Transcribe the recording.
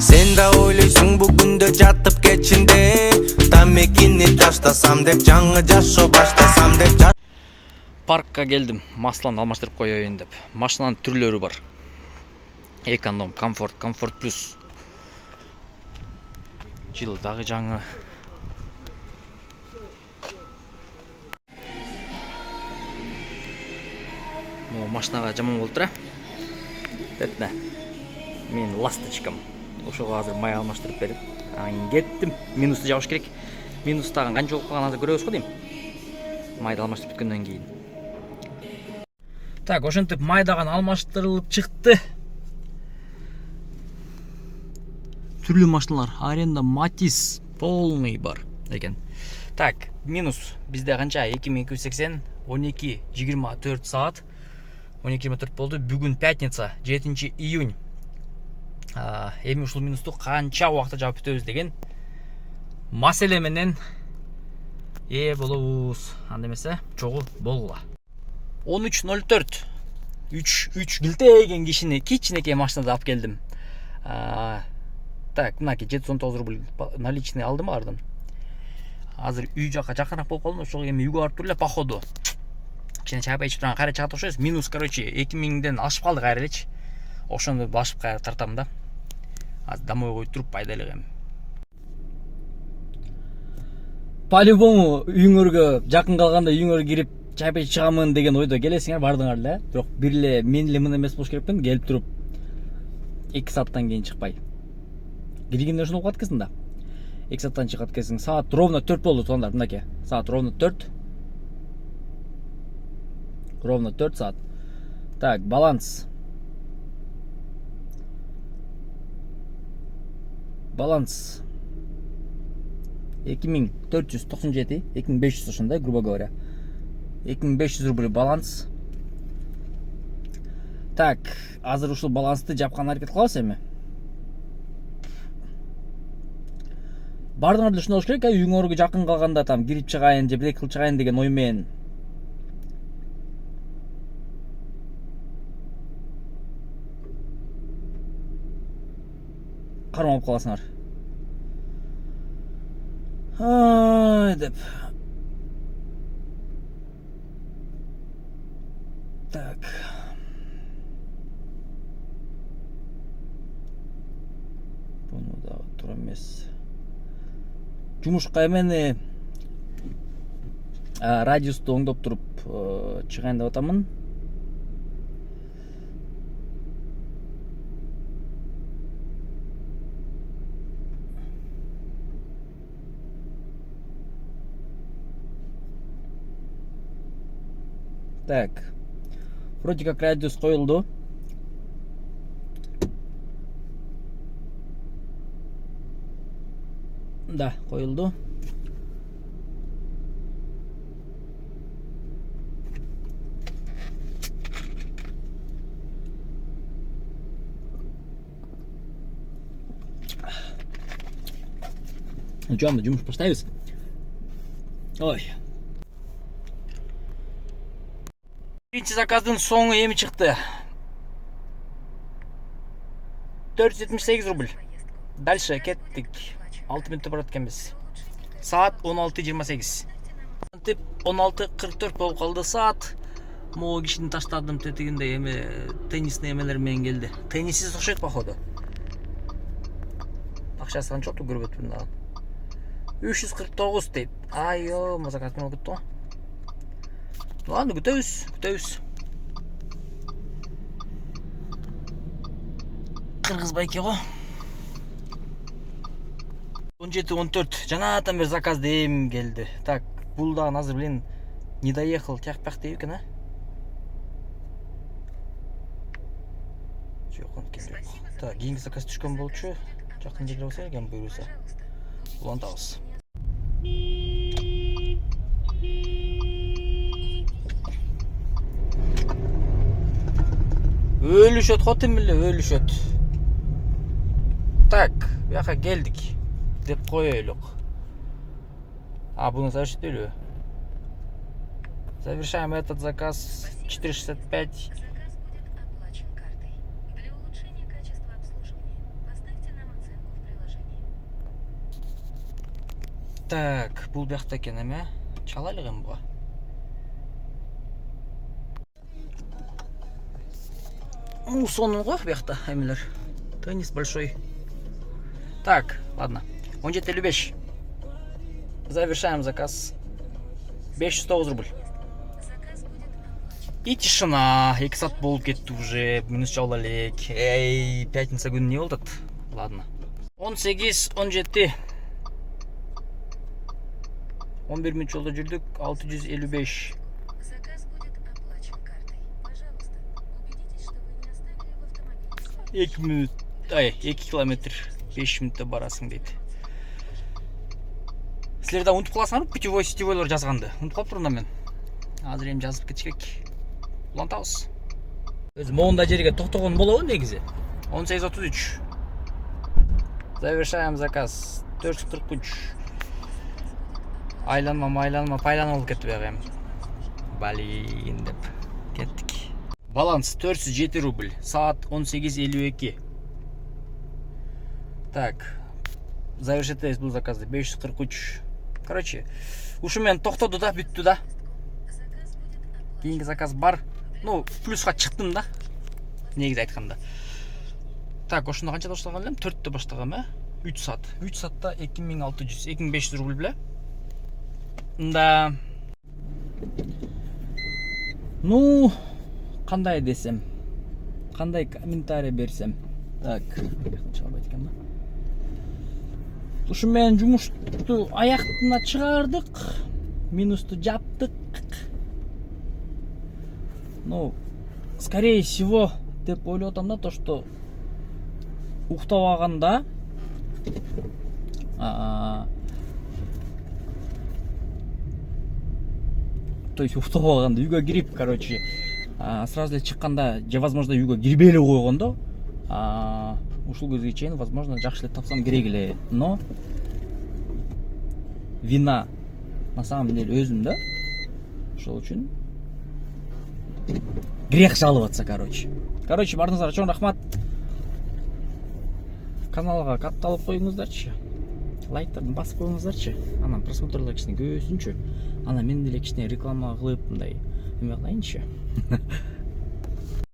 Sen de ойлойсуң бүгүндө жатып кечинде тамекини таштасам деп жаңы жашоо баштасам деп. Паркка келдим, масланы алмаштырып коеюн деп. Машинанын түрлөрү бар. Эконом, комфорт плюс. Жыл дагы жаңы. Могу машинага жаман болуп тура. Детне. Мен ласточкам. Ошого азыр май алмаштырып берип, анан кеттим. Минусты жабыш керек. Минус тагы канча болуп калган азыр көрөбүз го дейм. Майды алмаштырып бүткөндөн кийин. Так, ошентип майдаган алмаштырылып чыкты. Түрлүү машиналар, аренда Матис полный бар экен. Так, минус бизде канча 2280, 12:24 саат. 12:24 болду. Бүгүн пятница, 7 июнь. Эми ушул минусту канча убакытта жаап бүтөбүз деген маселе менен болобуз. Анда эмесе, чогуу болгула. 13:04. 3 килтеген кишини кичинекей машинада алып келдим. Так, мынаки 719 рубль наличный алдым ардым. Азыр үй жака жакыныраак болуп калдым, ошол эми үйгө барып туруп эле походу. Кичине чай ичип турган кайра чыгат окшойбуз. Минус, короче, 2000ден ашып калдык кайра элечи. Ошону башып кайра тартам да. Азыр домой коюп туруп пайдалык эми. По-любому үйүңөргө жакын калганда үйүңөргө кирип чай ичип чыгамын деген ойдо келесиңер, бардыңар эле. Бирок бир эле мен эле мына эмес болуш керекпин, келип туруп 2 сааттан кийин чыкпай. Киргенде ошондой болуп калат экенсиң да. 2 сааттан чыгат экенсиң. Саат ровно 4 болду туугандар, мынакей. Саат ровно 4. Ровно 4 саат. Так, баланс. Баланс 2497, 2500 ошондой, грубо говоря. 2500 рубль баланс. Так, азыр ушул балансты жапкан аракет кылабыз эми. Бардыңар эле ушундай болуш керек, үйүңөргө жакын калганда там кирип чыгайын же бирек кылып чыгайын деген ой менен. Кармап каласыңар. Деп. Так. Буну да туура эмес. Жумушка эмени радиусту оңдоп туруп чыгайын деп атамын. Так. Вроде как радиус коюлду. Да, коюлду. Жамда жумуш баштайбыз. Ой. Биринчи заказдын соңу эми чыкты. 478 рубль. Дальше кеттик. 6 мүнөттө барат экенбиз. Саат 16:28. 16:44 болуп калды саат. Могу кишини таштадым тетигинде, эми теннисный эмелер менен келди. Тенниссиз окшойт походу. Акчасы канча болуп көрбөтпүн дагы. 349 дейт. Айо, заказ менен кетти го. Ладно, күтөбүз. Кыргыз байке го. 17:14. Жанатан бери заказ дейм келди. Так, бул дагы азыр билен не доехал, тяк-пяк дейб экен, а? Жок, жок. Так, кийинки заказ түшкөн болчу. Жакын жерде болсо экен буюрса. Улантабыз. Өлүшөт го тим эле, өлүшөт. Так, бияка келдик деп коелук. Буну завершить. Завершаем этот заказ. 465. Заказ будет оплачен картой. Для улучшения качества обслуживания поставьте нам оценку Так, бул биякта экен эме. Чалайлык эми буга. Сонун го биякта эмелер. Теннис большой. Так, ладно. 17.55. Завершаем заказ. 509 рубль. И тишина. 2 саат болуп кетти уже. Минус чабыла элек. Эй, пятница күнү не болду? Ладно. 18, 17. 11 мүнөт жолдо жүрдүк. 655. Заказ будет оплачен картой. Пожалуйста, убедитесь, что вы не оставили в автомобиле 2 мүнөт. 2 километр. 5 мүнөттө барасың дейт. Силер да унутуп каласыңарбы путевой сетевойлор жазганды? Унутуп калыптырмын да мен. Азыр эми жазып кетиш керек. Улантабыз. Өзү моундай жерге токтогон болобу негизи? 18.33. Завершаем заказ. 443. Айланма, пайланып алып кетти бягы эми. Балин деп кеттик. Баланс 407 рубль. Саат 18.52. Так. Завершетебиз бул заказды. 543. Короче, ушу менен токтоду да, бүттү да. Кийинки заказ бар. Ну, плюска чыктым да. Негизи айтканда. Так, ошондо канчада баштаган элем? 4-тө баштагам, 3 саат. 3 саатта 2600, 2500 рубль беле. Да. Ну, кандай десем? Кандай комментарий берсем? Так, чыгабайт экен да. Ушу менен жумушту аяктына чыгардык. Минусту жаптык. Ну, скорее всего, деп ойлоп атам да, то что уктабаганда то есть уктабаганда үйгө кирип, короче, сразу эле чыкканда же возможно үйгө кирбей эле койгондо, ушул көзгө чейин возможно жакшы эле тапсам керек эле, но вина на самом деле өзүм да. Ошол үчүн грех жаловаться, короче. Короче, баарыңыздарга чоң рахмат. Каналга катталып коюңуздарчы. Лайктарды басып коюңуздарчы. Анан просмотрлар кичине көбөйсүнчү. Анан мен деле кичине реклама кылып мындай эме кылайынчы.